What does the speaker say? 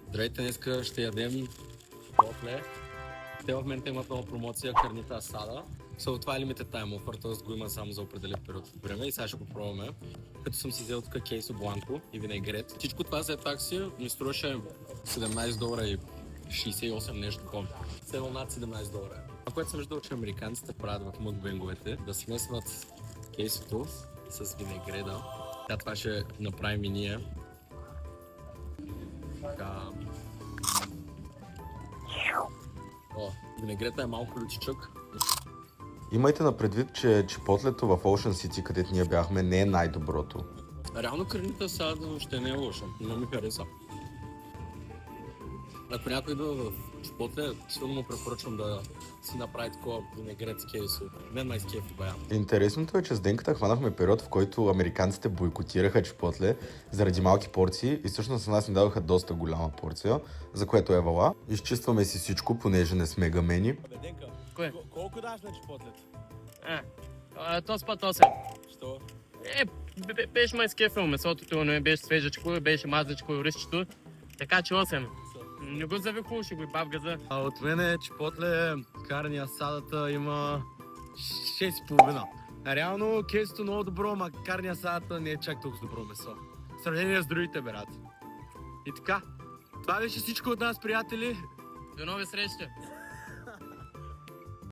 Здравейте, днеска ще ядем чипотле. Те в момента имат нова промоция карнита асада. Това е limited time offer, т.е. го има само за определен период от време и сега ще го пробваме. Като съм си взел тук кейсо бланко и винегрет. Всичко това след такси ми струваше $17 и 68 нещо такова. Цено над $17. Това, което съм виждал, че американците правят в мукбенговете, да смесват кейсото с винегреда. Това ще направим и ние. Така. Винегрета е малко лютичък. Имайте на предвид, че чипотлето в Ocean City, където ние бяхме, не е най-доброто. Реално карнита асада въобще не е лоша. Не ми хареса. Ако някой идва в чипотле, силно му препоръчвам да си направи такова винегрет с кейсо. Мен май с кефи бая. Интересното е, че с Денката хванахме период, в който американците бойкотираха чипотле заради малки порции и всъщност на нас ни дадоха доста голяма порция, за което е вала. Изчистваме си всичко, понеже не сме гамени. Денка, Кое? колко даш на чипотлето? Този път 8. Що? Беше май скефил месото, не беше свежечко, беше мазничко и рисчето. Така че 8. Не го завиху, ще го и бав газа. От мен чипотле карни асадата има 6,5. Реално кейсото много добро, ама карни асадата не е чак толкова добро месо. В сравнение с другите, брат. И така, това беше всичко от нас, приятели. До нови срещи!